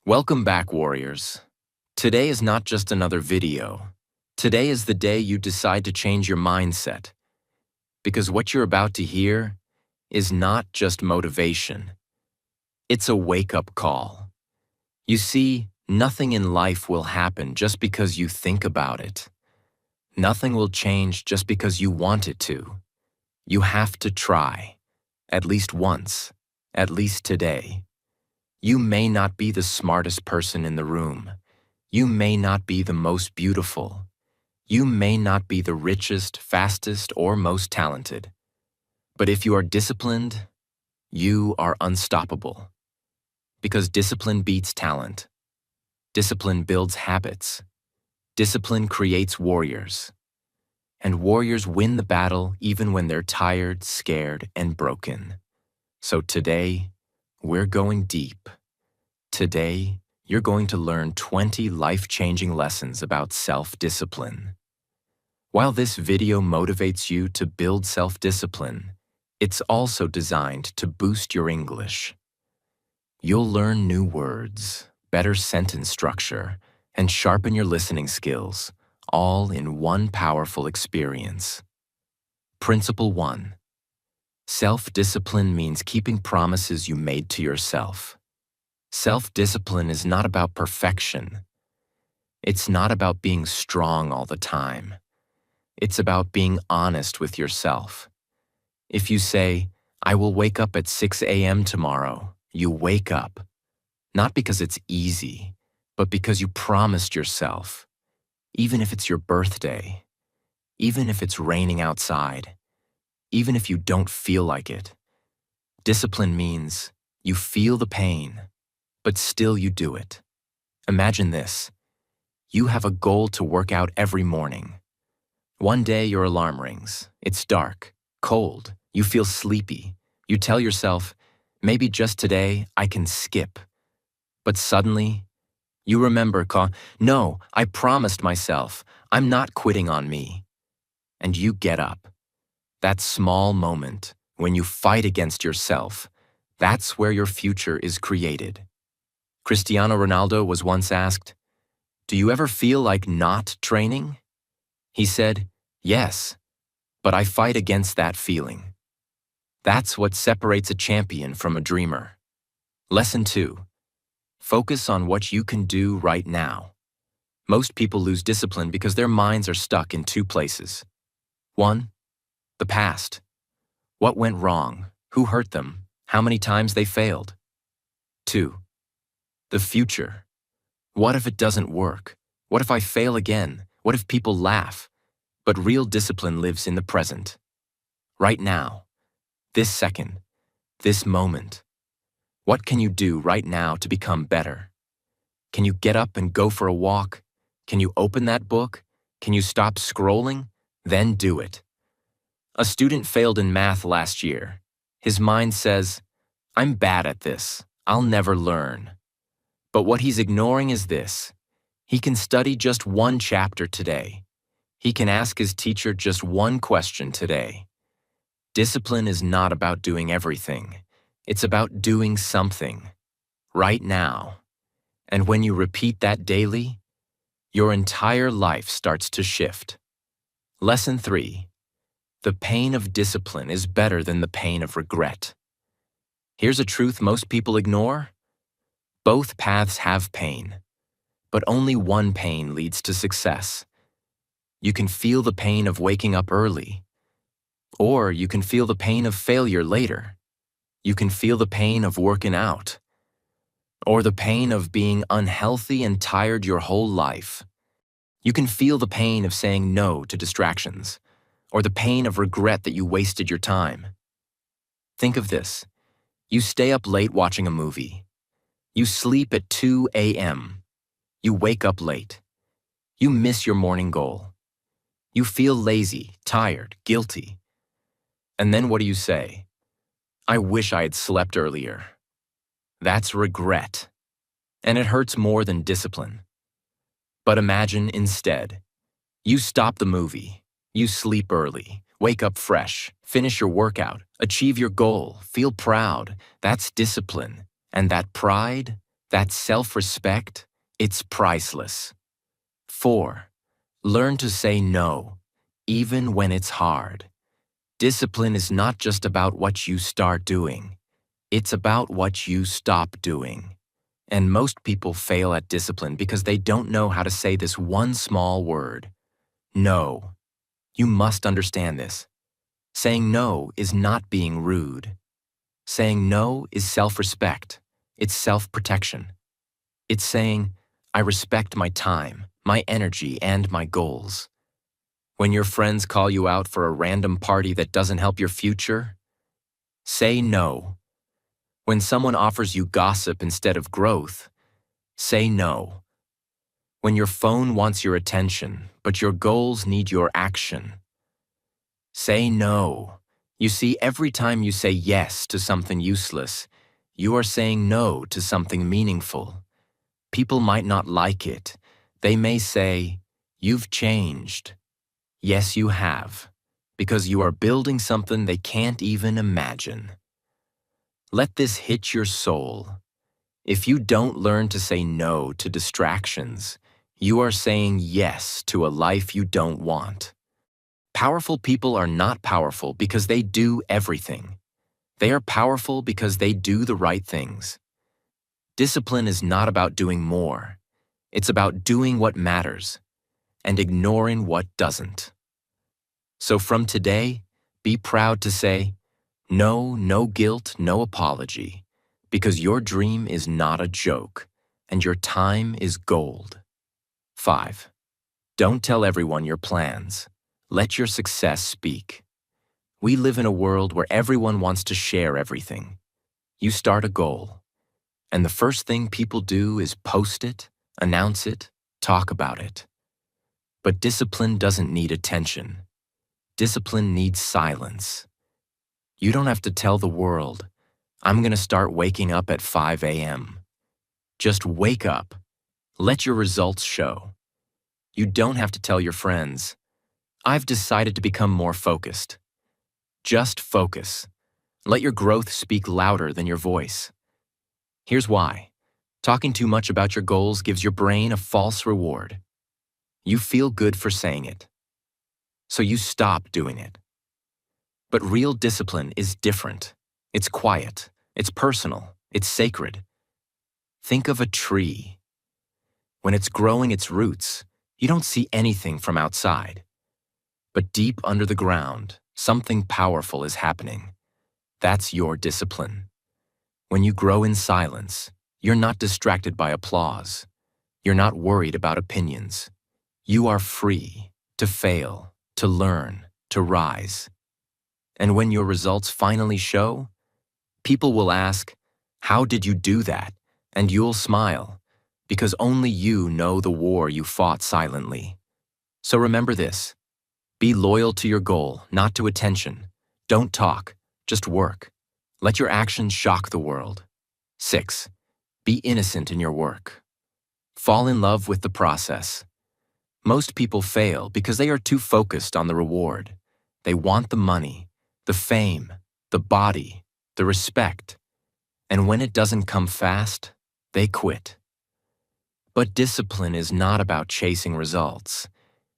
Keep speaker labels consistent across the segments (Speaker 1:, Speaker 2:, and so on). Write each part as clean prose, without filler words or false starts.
Speaker 1: Welcome back, warriors. Today is not just another video. Today is the day you decide to change your mindset. Because what you're about to hear is not just motivation. It's a wake-up call. You see, nothing in life will happen just because you think about it. Nothing will change just because you want it to. You have to try, at least once, at least today. You may not be the smartest person in the room. You may not be the most beautiful. You may not be the richest, fastest, or most talented. But if you are disciplined, you are unstoppable. Because discipline beats talent. Discipline builds habits. Discipline creates warriors. And warriors win the battle even when they're tired, scared, and broken. So today, we're going deep. Today, you're going to learn 20 life-changing lessons about self-discipline. While this video motivates you to build self-discipline, it's also designed to boost your English. You'll learn new words, better sentence structure, and sharpen your listening skills, all in one powerful experience. Principle 1. Self-discipline means keeping promises you made to yourself. Self-discipline is not about perfection. It's not about being strong all the time. It's about being honest with yourself. If you say, "I will wake up at 6 a.m. tomorrow," you wake up. Not because it's easy, but because you promised yourself. Even if it's your birthday, even if it's raining outside, even if you don't feel like it. Discipline means you feel the pain, but still you do it. Imagine this. You have a goal to work out every morning. One day your alarm rings. It's dark, cold, you feel sleepy. You tell yourself, maybe just today I can skip. But suddenly, you remember, no, I promised myself, I'm not quitting on me. And you get up. That small moment, when you fight against yourself, that's where your future is created. Cristiano Ronaldo was once asked, "Do you ever feel like not training?" He said, "Yes, but I fight against that feeling." That's what separates a champion from a dreamer. Lesson 2. Focus on what you can do right now. Most people lose discipline because their minds are stuck in two places. 1. The past. What went wrong? Who hurt them? How many times they failed? 2. The future. What if it doesn't work? What if I fail again? What if people laugh? But real discipline lives in the present. Right now. This second. This moment. What can you do right now to become better? Can you get up and go for a walk? Can you open that book? Can you stop scrolling? Then do it. A student failed in math last year. His mind says, "I'm bad at this. I'll never learn." But what he's ignoring is this. He can study just one chapter today. He can ask his teacher just one question today. Discipline is not about doing everything. It's about doing something, right now. And when you repeat that daily, your entire life starts to shift. Lesson 3. The pain of discipline is better than the pain of regret. Here's a truth most people ignore. Both paths have pain, but only one pain leads to success. You can feel the pain of waking up early, or you can feel the pain of failure later. You can feel the pain of working out, or the pain of being unhealthy and tired your whole life. You can feel the pain of saying no to distractions, or the pain of regret that you wasted your time. Think of this. You stay up late watching a movie. You sleep at 2 a.m. You wake up late. You miss your morning goal. You feel lazy, tired, guilty. And then what do you say? "I wish I had slept earlier." That's regret. And it hurts more than discipline. But imagine instead, you stop the movie, you sleep early, wake up fresh, finish your workout, achieve your goal, feel proud. That's discipline. And that pride, That self-respect, it's priceless. 4. Learn to say no, even when it's hard. Discipline is not just about what you start doing. It's about what you stop doing. And most people fail at discipline because they don't know how to say this one small word. No. You must understand this. Saying no is not being rude. Saying no is self-respect. It's self-protection. It's saying, I respect my time, my energy, and my goals. When your friends call you out for a random party that doesn't help your future, say no. When someone offers you gossip instead of growth, say no. When your phone wants your attention, but your goals need your action, say no. You see, every time you say yes to something useless, you are saying no to something meaningful. People might not like it. They may say, "You've changed." Yes, you have, because you are building something they can't even imagine. Let this hit your soul. If you don't learn to say no to distractions, you are saying yes to a life you don't want. Powerful people are not powerful because they do everything. They are powerful because they do the right things. Discipline is not about doing more. It's about doing what matters and ignoring what doesn't. So from today, be proud to say, no, no guilt, no apology, because your dream is not a joke and your time is gold. 5. Don't tell everyone your plans. Let your success speak. We live in a world where everyone wants to share everything. You start a goal, and the first thing people do is post it, announce it, talk about it. But discipline doesn't need attention. Discipline needs silence. You don't have to tell the world, I'm going to start waking up at 5 a.m. Just wake up. Let your results show. You don't have to tell your friends, I've decided to become more focused. Just focus. Let your growth speak louder than your voice. Here's why. Talking too much about your goals gives your brain a false reward. You feel good for saying it, so you stop doing it. But real discipline is different. It's quiet, it's personal, it's sacred. Think of a tree. When it's growing its roots, you don't see anything from outside. But deep under the ground, something powerful is happening. That's your discipline. When you grow in silence, you're not distracted by applause. You're not worried about opinions. You are free to fail, to learn, to rise. And when your results finally show, people will ask, how did you do that? And you'll smile, because only you know the war you fought silently. So remember this. Be loyal to your goal, not to attention. Don't talk, just work. Let your actions shock the world. 6. Be innocent in your work. Fall in love with the process. Most people fail because they are too focused on the reward. They want the money, the fame, the body, the respect. And when it doesn't come fast, they quit. But discipline is not about chasing results.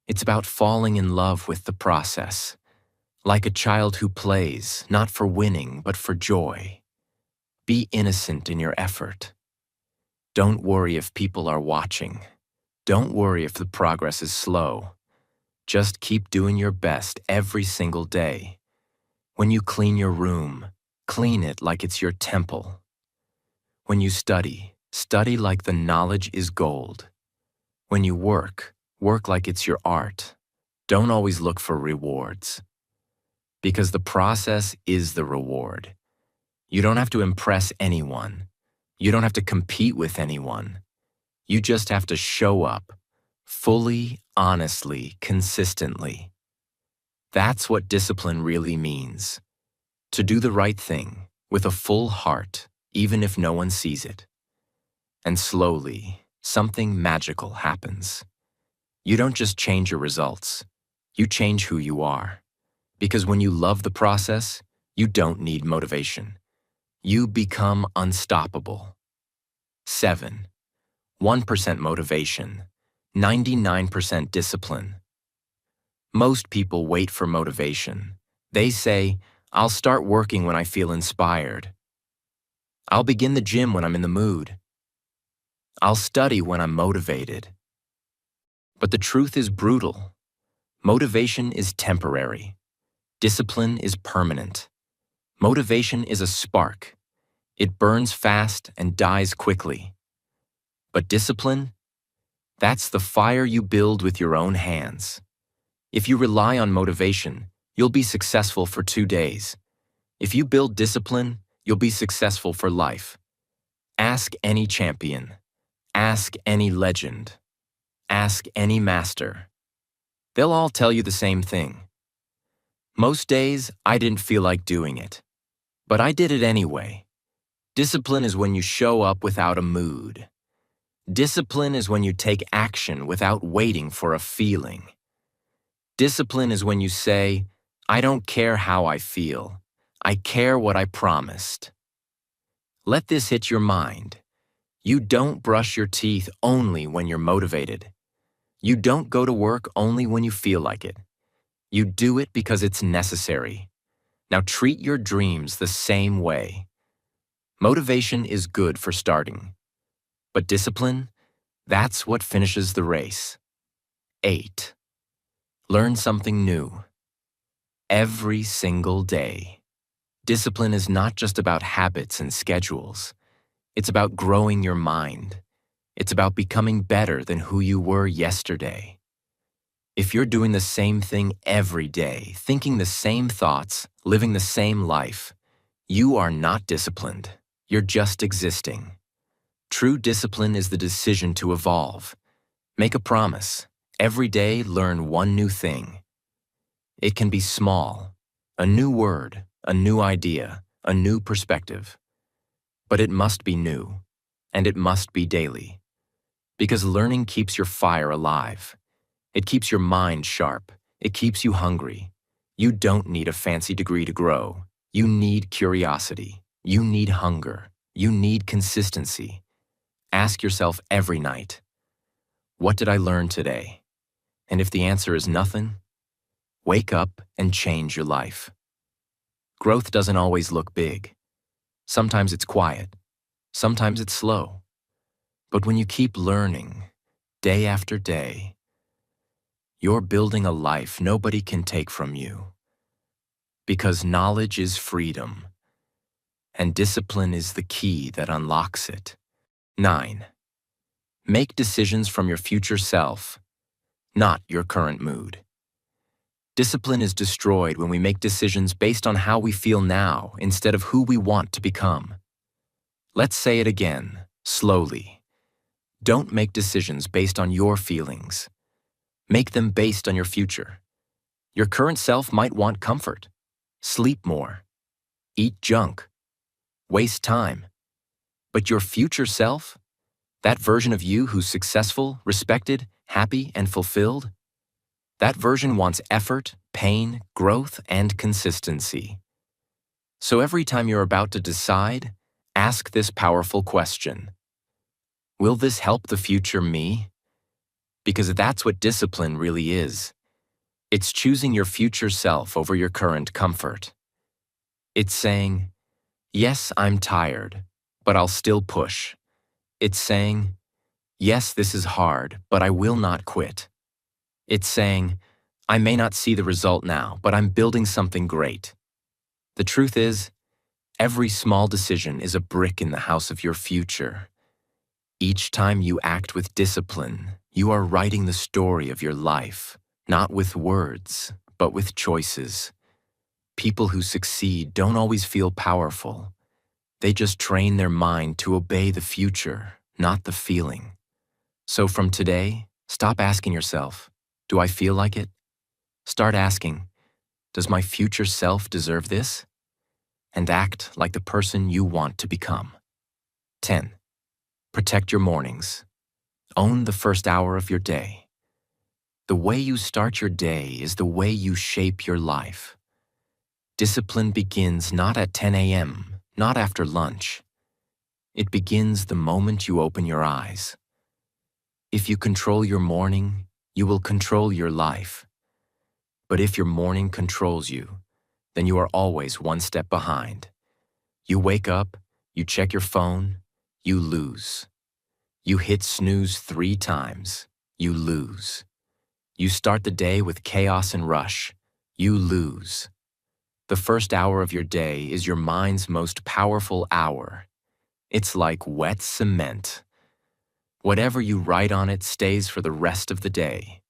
Speaker 1: It's about falling in love with the process. Like a child who plays, not for winning, but for joy. Be innocent in your effort. Don't worry if people are watching. Don't worry if the progress is slow. Just keep doing your best every single day. When you clean your room, clean it like it's your temple. When you study, study like the knowledge is gold. When you work, work like it's your art. Don't always look for rewards. Because the process is the reward. You don't have to impress anyone. You don't have to compete with anyone. You just have to show up, fully, honestly, consistently. That's what discipline really means. To do the right thing, with a full heart, even if no one sees it. And slowly, something magical happens. You don't just change your results, you change who you are. Because when you love the process, you don't need motivation. You become unstoppable. 7. 1% motivation, 99% discipline. Most people wait for motivation. They say, I'll start working when I feel inspired. I'll begin the gym when I'm in the mood. I'll study when I'm motivated. But the truth is brutal. Motivation is temporary. Discipline is permanent. Motivation is a spark. It burns fast and dies quickly. But discipline? That's the fire you build with your own hands. If you rely on motivation, you'll be successful for 2 days. If you build discipline, you'll be successful for life. Ask any champion. Ask any legend. Ask any master. They'll all tell you the same thing. Most days, I didn't feel like doing it. But I did it anyway. Discipline is when you show up without a mood. Discipline is when you take action without waiting for a feeling. Discipline is when you say, I don't care how I feel. I care what I promised. Let this hit your mind. You don't brush your teeth only when you're motivated. You don't go to work only when you feel like it. You do it because it's necessary. Now treat your dreams the same way. Motivation is good for starting. But discipline, that's what finishes the race. 8. Learn something new. Every single day. Discipline is not just about habits and schedules. It's about growing your mind. It's about becoming better than who you were yesterday. If you're doing the same thing every day, thinking the same thoughts, living the same life, you are not disciplined. You're just existing. True discipline is the decision to evolve. Make a promise. Every day, learn one new thing. It can be small, a new word, a new idea, a new perspective. But it must be new, and it must be daily. Because learning keeps your fire alive. It keeps your mind sharp. It keeps you hungry. You don't need a fancy degree to grow. You need curiosity. You need hunger. You need consistency. Ask yourself every night, what did I learn today? And if the answer is nothing, wake up and change your life. Growth doesn't always look big. Sometimes it's quiet. Sometimes it's slow. But when you keep learning, day after day, you're building a life nobody can take from you. Because knowledge is freedom, and discipline is the key that unlocks it. 9. Make decisions from your future self, not your current mood. Discipline is destroyed when we make decisions based on how we feel now instead of who we want to become. Let's say it again, slowly. Don't make decisions based on your feelings. Make them based on your future. Your current self might want comfort, sleep more, eat junk, waste time. But your future self, that version of you who's successful, respected, happy, and fulfilled, that version wants effort, pain, growth, and consistency. So every time you're about to decide, ask this powerful question. Will this help the future me? Because that's what discipline really is. It's choosing your future self over your current comfort. It's saying, yes, I'm tired, but I'll still push. It's saying, yes, this is hard, but I will not quit. It's saying, I may not see the result now, but I'm building something great. The truth is, every small decision is a brick in the house of your future. Each time you act with discipline, you are writing the story of your life, not with words, but with choices. People who succeed don't always feel powerful. They just train their mind to obey the future, not the feeling. So from today, stop asking yourself, do I feel like it? Start asking, does my future self deserve this? And act like the person you want to become. 10. Protect your mornings. Own the first hour of your day. The way you start your day is the way you shape your life. Discipline begins not at 10 a.m., not after lunch. It begins the moment you open your eyes. If you control your morning, you will control your life. But if your morning controls you, then you are always one step behind. You wake up, you check your phone, you lose. You hit snooze 3 times, you lose. You start the day with chaos and rush, you lose. The first hour of your day is your mind's most powerful hour. It's like wet cement. Whatever you write on it stays for the rest of the day.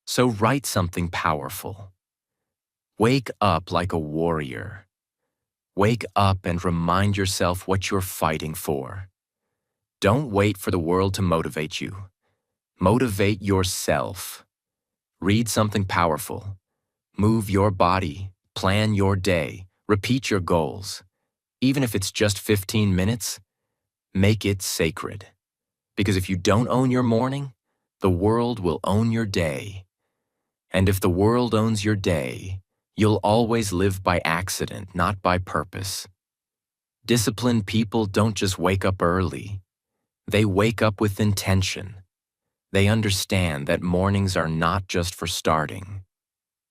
Speaker 1: So write something powerful. Wake up like a warrior. Wake up and remind yourself what you're fighting for. Don't wait for the world to motivate you. Motivate yourself. Read something powerful. Move your body. Plan your day. Repeat your goals. Even if it's just 15 minutes, make it sacred. Because if you don't own your morning, the world will own your day. And if the world owns your day, you'll always live by accident, not by purpose. Disciplined people don't just wake up early. They wake up with intention. They understand that mornings are not just for starting.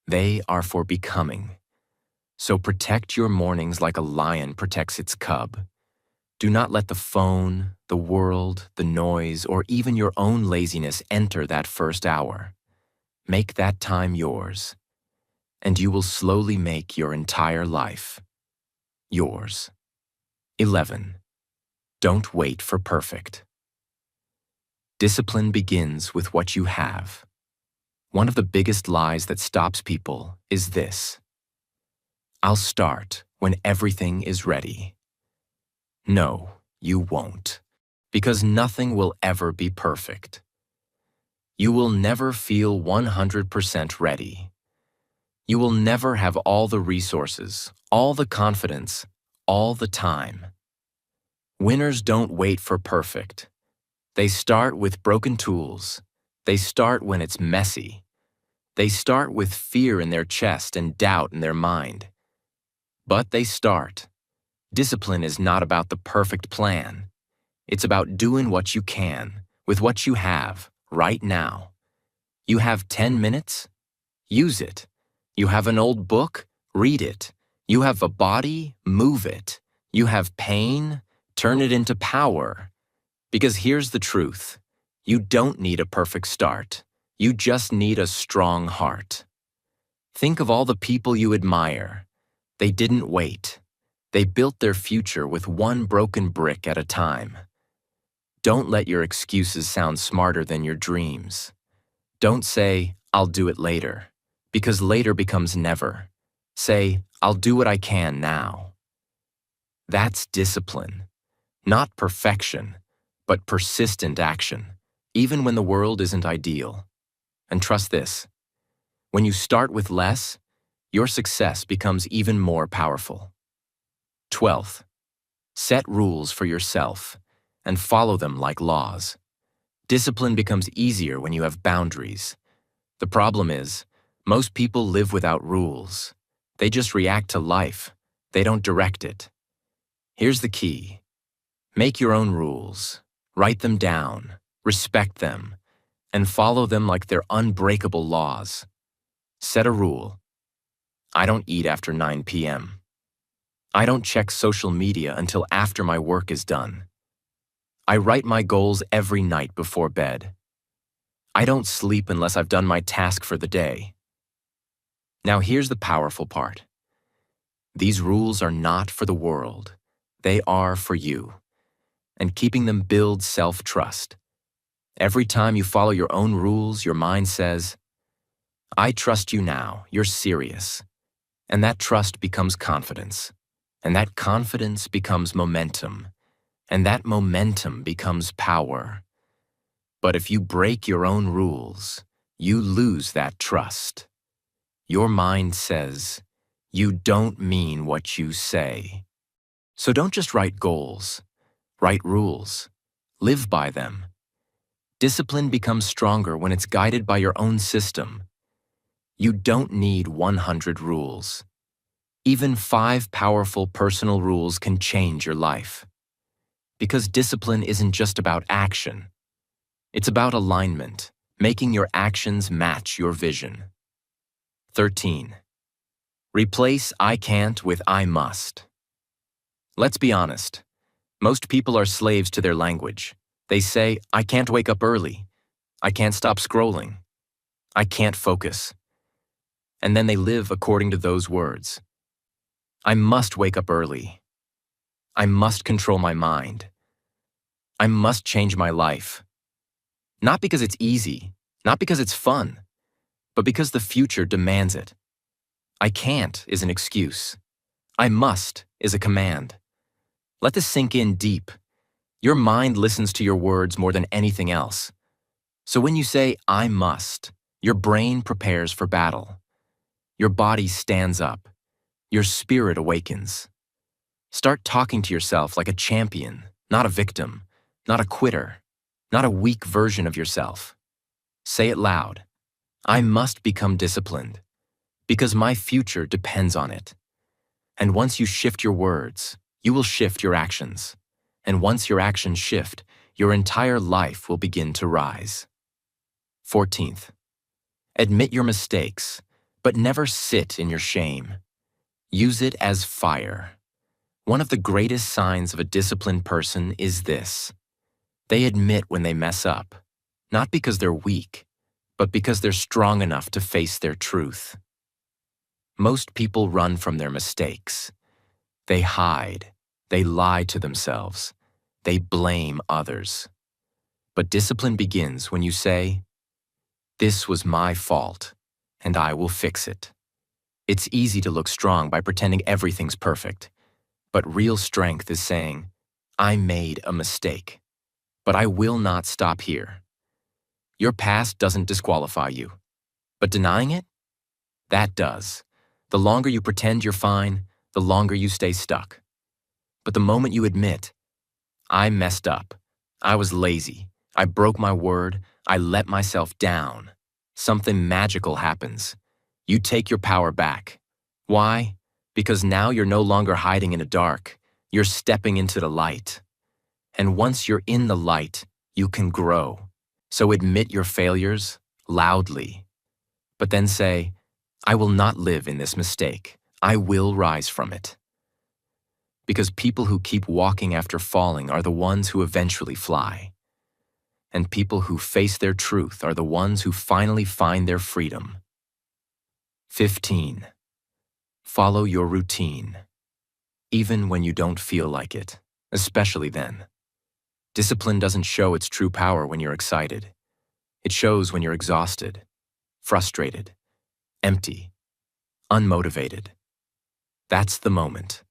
Speaker 1: They are for becoming. So protect your mornings like a lion protects its cub. Do not let the phone, the world, the noise, or even your own laziness enter that first hour. Make that time yours, and you will slowly make your entire life yours. 11. Don't wait for perfect. Discipline begins with what you have. One of the biggest lies that stops people is this: I'll start when everything is ready. No, you won't, because nothing will ever be perfect. You will never feel 100% ready. You will never have all the resources, all the confidence, all the time. Winners don't wait for perfect. They start with broken tools. They start when it's messy. They start with fear in their chest and doubt in their mind. But they start. Discipline is not about the perfect plan. It's about doing what you can, with what you have, right now. You have 10 minutes? Use it. You have an old book? Read it. You have a body? Move it. You have pain? Turn it into power. Because here's the truth. You don't need a perfect start. You just need a strong heart. Think of all the people you admire. They didn't wait. They built their future with one broken brick at a time. Don't let your excuses sound smarter than your dreams. Don't say, I'll do it later, because later becomes never. Say, I'll do what I can now. That's discipline. Not perfection, but persistent action, even when the world isn't ideal. And trust this, when you start with less, your success becomes even more powerful. 12th, set rules for yourself and follow them like laws. Discipline becomes easier when you have boundaries. The problem is, most people live without rules. They just react to life. They don't direct it. Here's the key. Make your own rules. Write them down, respect them, and follow them like they're unbreakable laws. Set a rule. I don't eat after 9 p.m. I don't check social media until after my work is done. I write my goals every night before bed. I don't sleep unless I've done my task for the day. Now here's the powerful part. These rules are not for the world. They are for you. And keeping them builds self-trust. Every time you follow your own rules, your mind says, I trust you now, you're serious. And that trust becomes confidence. And that confidence becomes momentum. And that momentum becomes power. But if you break your own rules, you lose that trust. Your mind says, you don't mean what you say. So don't just write goals. Write rules. Live by them. Discipline becomes stronger when it's guided by your own system. You don't need 100 rules. Even 5 powerful personal rules can change your life. Because discipline isn't just about action. It's about alignment, making your actions match your vision. 13. Replace I can't with I must. Let's be honest. Most people are slaves to their language. They say, I can't wake up early. I can't stop scrolling. I can't focus. And then they live according to those words. I must wake up early. I must control my mind. I must change my life. Not because it's easy, not because it's fun, but because the future demands it. I can't is an excuse. I must is a command. Let this sink in deep. Your mind listens to your words more than anything else. So when you say, I must, your brain prepares for battle. Your body stands up. Your spirit awakens. Start talking to yourself like a champion, not a victim, not a quitter, not a weak version of yourself. Say it loud. I must become disciplined because my future depends on it. And once you shift your words, you will shift your actions. And once your actions shift, your entire life will begin to rise. 14th, admit your mistakes, but never sit in your shame. Use it as fire. One of the greatest signs of a disciplined person is this. They admit when they mess up, not because they're weak, but because they're strong enough to face their truth. Most people run from their mistakes. They hide. They lie to themselves. They blame others. But discipline begins when you say, this was my fault, and I will fix it. It's easy to look strong by pretending everything's perfect. But real strength is saying, I made a mistake, but I will not stop here. Your past doesn't disqualify you, but denying it? That does. The longer you pretend you're fine, the longer you stay stuck. But the moment you admit, I messed up, I was lazy, I broke my word, I let myself down, something magical happens. You take your power back. Why? Because now you're no longer hiding in the dark, you're stepping into the light. And once you're in the light, you can grow. So admit your failures loudly. But then say, I will not live in this mistake. I will rise from it. Because people who keep walking after falling are the ones who eventually fly. And people who face their truth are the ones who finally find their freedom. 15. Follow your routine. Even when you don't feel like it, especially then. Discipline doesn't show its true power when you're excited. It shows when you're exhausted, frustrated, empty, unmotivated. That's the moment.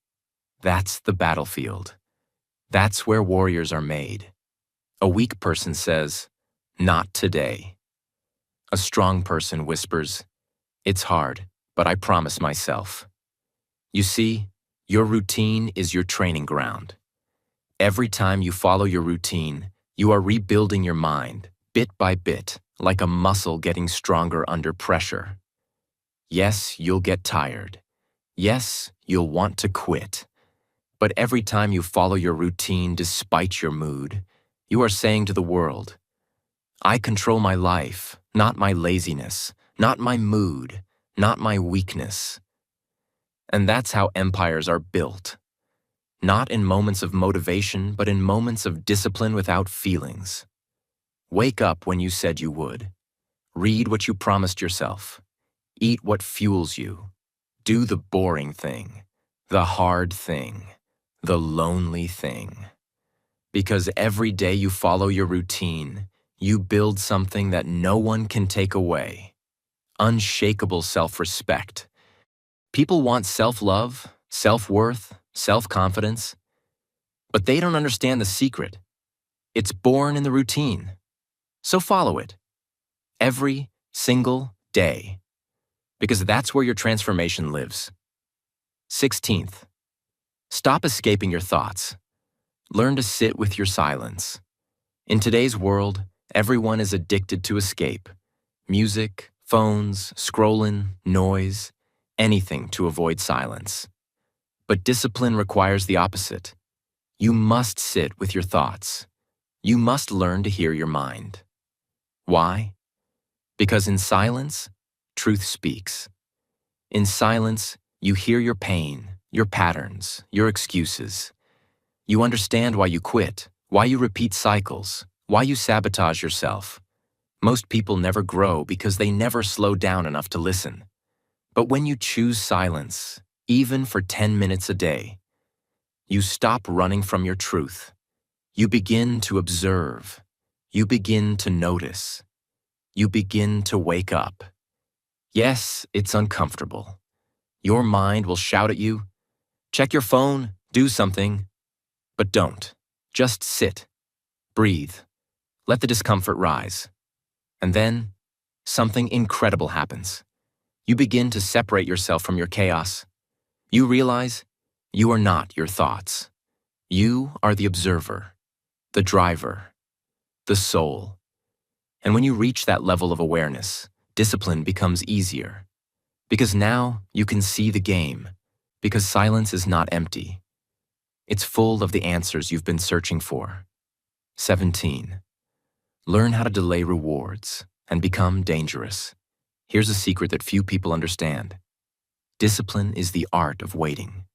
Speaker 1: That's the battlefield. That's where warriors are made. A weak person says, not today. A strong person whispers, it's hard, but I promise myself. You see, your routine is your training ground. Every time you follow your routine, you are rebuilding your mind, bit by bit, like a muscle getting stronger under pressure. Yes, you'll get tired. Yes, you'll want to quit. But every time you follow your routine despite your mood, you are saying to the world, I control my life, not my laziness, not my mood, not my weakness. And that's how empires are built. Not in moments of motivation, but in moments of discipline without feelings. Wake up when you said you would. Read what you promised yourself. Eat what fuels you. Do the boring thing, the hard thing, the lonely thing. Because every day you follow your routine, you build something that no one can take away. Unshakable self-respect. People want self-love, self-worth, self-confidence, but they don't understand the secret. It's born in the routine. So follow it. Every single day. Because that's where your transformation lives. 16th, stop escaping your thoughts. Learn to sit with your silence. In today's world, everyone is addicted to escape. Music, phones, scrolling, noise, anything to avoid silence. But discipline requires the opposite. You must sit with your thoughts. You must learn to hear your mind. Why? Because in silence, truth speaks. In silence, you hear your pain, your patterns, your excuses. You understand why you quit, why you repeat cycles, why you sabotage yourself. Most people never grow because they never slow down enough to listen. But when you choose silence, even for 10 minutes a day, you stop running from your truth. You begin to observe. You begin to notice. You begin to wake up. Yes, it's uncomfortable. Your mind will shout at you, check your phone, do something. But don't. Just sit. Breathe. Let the discomfort rise. And then, something incredible happens. You begin to separate yourself from your chaos. You realize you are not your thoughts. You are the observer, the driver, the soul. And when you reach that level of awareness, discipline becomes easier. Because now you can see the game. Because silence is not empty. It's full of the answers you've been searching for. 17. Learn how to delay rewards and become dangerous. Here's a secret that few people understand. Discipline is the art of waiting,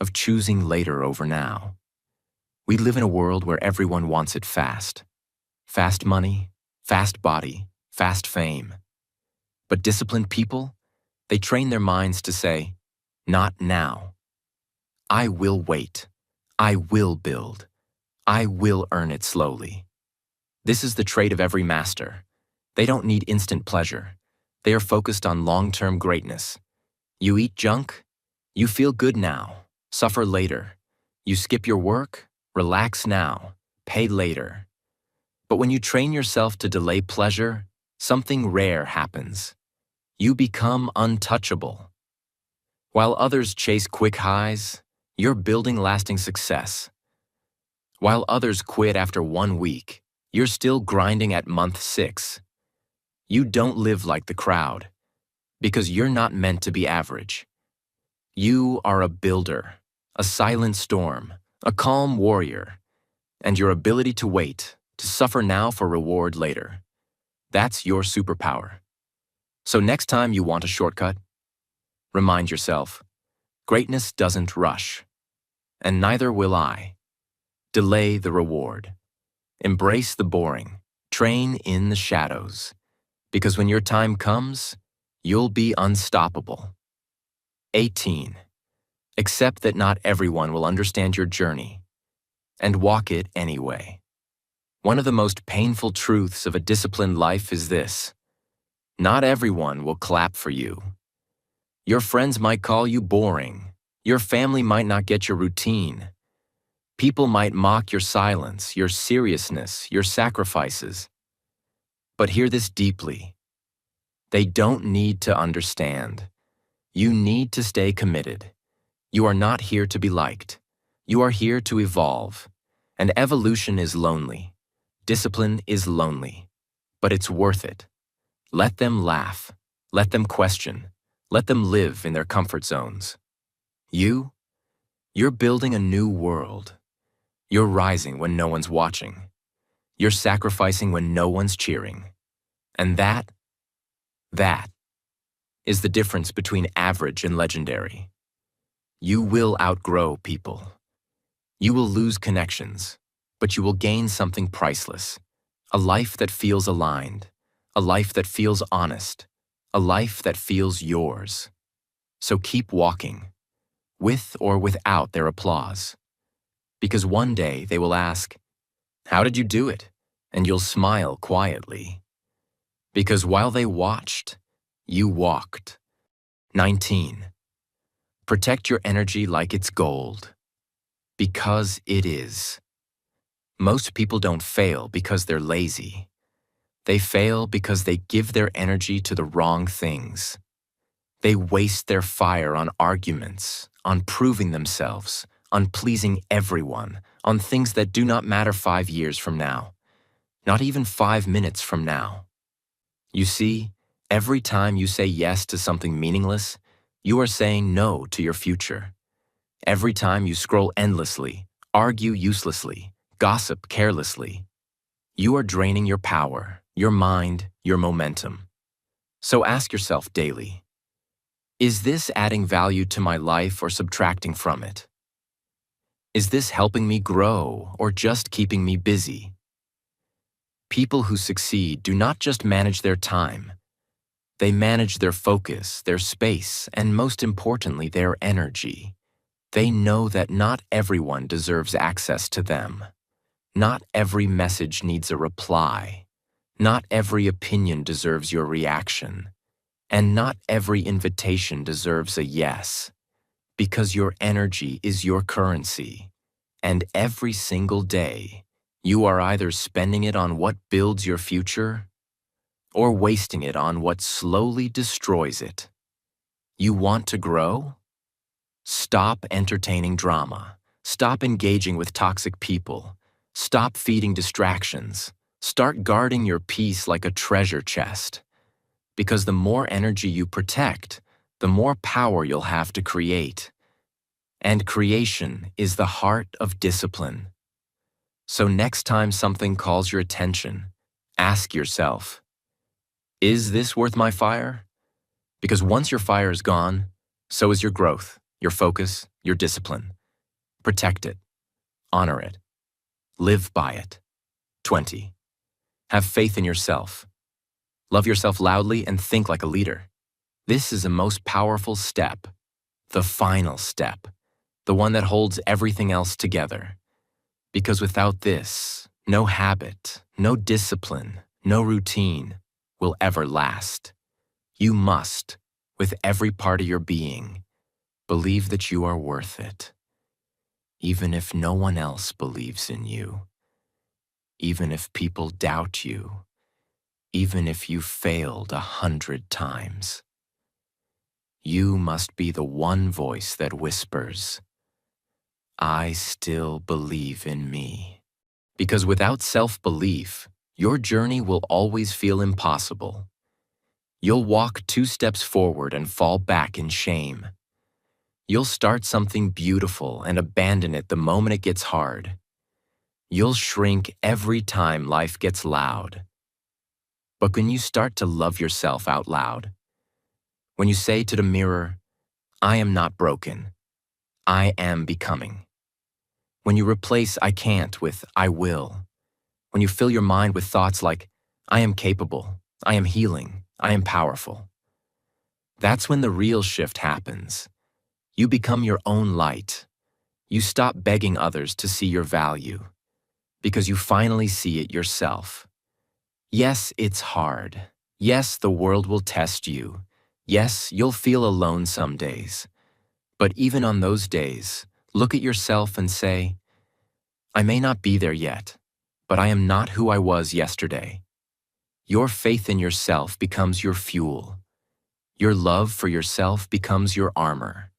Speaker 1: of choosing later over now. We live in a world where everyone wants it fast. Fast money, fast body, fast fame. But disciplined people, they train their minds to say, not now. I will wait. I will build. I will earn it slowly. This is the trait of every master. They don't need instant pleasure. They are focused on long-term greatness. You eat junk? You feel good now. Suffer later. You skip your work? Relax now. Pay later. But when you train yourself to delay pleasure, something rare happens. You become untouchable. While others chase quick highs, you're building lasting success. While others quit after 1 week, you're still grinding at month 6. You don't live like the crowd, because you're not meant to be average. You are a builder, a silent storm, a calm warrior, and your ability to wait, to suffer now for reward later. That's your superpower. So next time you want a shortcut, remind yourself, greatness doesn't rush, and neither will I. Delay the reward. Embrace the boring. Train in the shadows. Because when your time comes, you'll be unstoppable. 18. Accept that not everyone will understand your journey, and walk it anyway. One of the most painful truths of a disciplined life is this: not everyone will clap for you. Your friends might call you boring. Your family might not get your routine. People might mock your silence, your seriousness, your sacrifices. But hear this deeply. They don't need to understand. You need to stay committed. You are not here to be liked. You are here to evolve. And evolution is lonely. Discipline is lonely. But it's worth it. Let them laugh. Let them question. Let them live in their comfort zones. You're building a new world. You're rising when no one's watching. You're sacrificing when no one's cheering. And that is the difference between average and legendary. You will outgrow people. You will lose connections, but you will gain something priceless. A life that feels aligned. A life that feels honest. A life that feels yours. So keep walking, with or without their applause. Because one day they will ask, "How did you do it?" And you'll smile quietly. Because while they watched, you walked. 19. Protect your energy like it's gold. Because it is. Most people don't fail because they're lazy. They fail because they give their energy to the wrong things. They waste their fire on arguments, on proving themselves, on pleasing everyone, on things that do not matter 5 years from now, not even 5 minutes from now. You see, every time you say yes to something meaningless, you are saying no to your future. Every time you scroll endlessly, argue uselessly, gossip carelessly. You are draining your power, your mind, your momentum. So ask yourself daily, is this adding value to my life or subtracting from it? Is this helping me grow or just keeping me busy? People who succeed do not just manage their time. They manage their focus, their space, and most importantly, their energy. They know that not everyone deserves access to them. Not every message needs a reply. Not every opinion deserves your reaction. And not every invitation deserves a yes. Because your energy is your currency. And every single day, you are either spending it on what builds your future or wasting it on what slowly destroys it. You want to grow? Stop entertaining drama. Stop engaging with toxic people. Stop feeding distractions. Start guarding your peace like a treasure chest. Because the more energy you protect, the more power you'll have to create. And creation is the heart of discipline. So next time something calls your attention, ask yourself, is this worth my fire? Because once your fire is gone, so is your growth, your focus, your discipline. Protect it. Honor it. Live by it. 20. Have faith in yourself. Love yourself loudly and think like a leader. This is the most powerful step, the final step, the one that holds everything else together. Because without this, no habit, no discipline, no routine will ever last. You must, with every part of your being, believe that you are worth it. Even if no one else believes in you. Even if people doubt you. Even if you failed 100 times. You must be the one voice that whispers, I still believe in me. Because without self-belief, your journey will always feel impossible. You'll walk 2 steps forward and fall back in shame. You'll start something beautiful and abandon it the moment it gets hard. You'll shrink every time life gets loud. But when you start to love yourself out loud, when you say to the mirror, I am not broken, I am becoming. When you replace I can't with I will. When you fill your mind with thoughts like, I am capable, I am healing, I am powerful. That's when the real shift happens. You become your own light. You stop begging others to see your value, because you finally see it yourself. Yes, it's hard. Yes, the world will test you. Yes, you'll feel alone some days. But even on those days, look at yourself and say, I may not be there yet, but I am not who I was yesterday. Your faith in yourself becomes your fuel. Your love for yourself becomes your armor.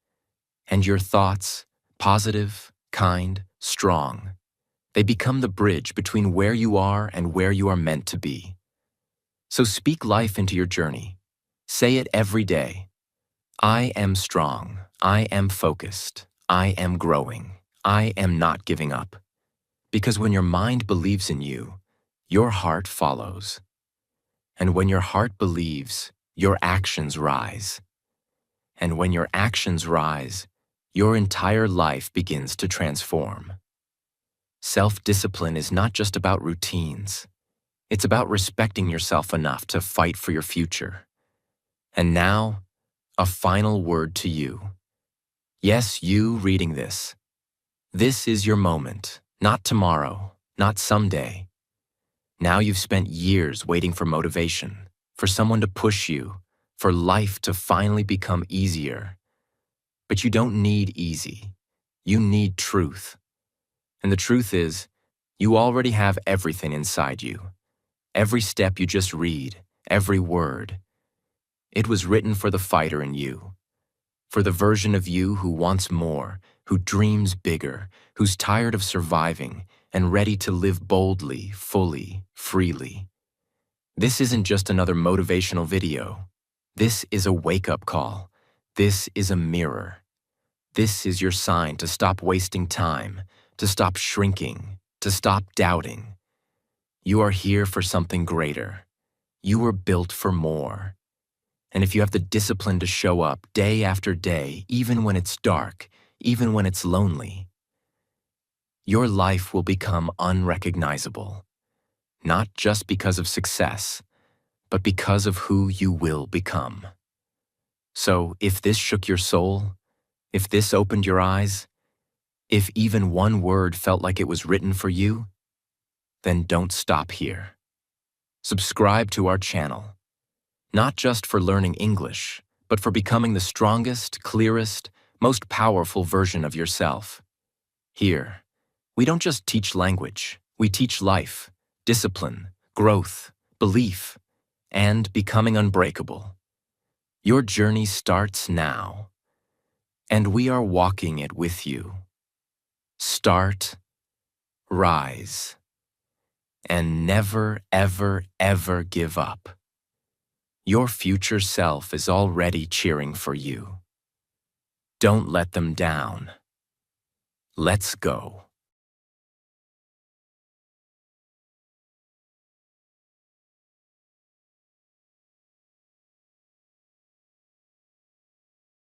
Speaker 1: And your thoughts, positive, kind, strong, they become the bridge between where you are and where you are meant to be. So speak life into your journey. Say it every day. I am strong. I am focused. I am growing. I am not giving up. Because when your mind believes in you, your heart follows. And when your heart believes, your actions rise. And when your actions rise, your entire life begins to transform. Self-discipline is not just about routines. It's about respecting yourself enough to fight for your future. And now, a final word to you. Yes, you reading this. This is your moment, not tomorrow, not someday. Now you've spent years waiting for motivation, for someone to push you, for life to finally become easier. But you don't need easy. You need truth. And the truth is, you already have everything inside you. Every step you just read, every word. It was written for the fighter in you. For the version of you who wants more, who dreams bigger, who's tired of surviving and ready to live boldly, fully, freely. This isn't just another motivational video. This is a wake-up call. This is a mirror. This is your sign to stop wasting time, to stop shrinking, to stop doubting. You are here for something greater. You were built for more. And if you have the discipline to show up day after day, even when it's dark, even when it's lonely, your life will become unrecognizable, not just because of success, but because of who you will become. So if this shook your soul, if this opened your eyes, if even one word felt like it was written for you, then don't stop here. Subscribe to our channel, not just for learning English, but for becoming the strongest, clearest, most powerful version of yourself. Here, we don't just teach language, we teach life, discipline, growth, belief, and becoming unbreakable. Your journey starts now, and we are walking it with you. Start, rise, and never, ever, ever give up. Your future self is already cheering for you. Don't let them down. Let's go.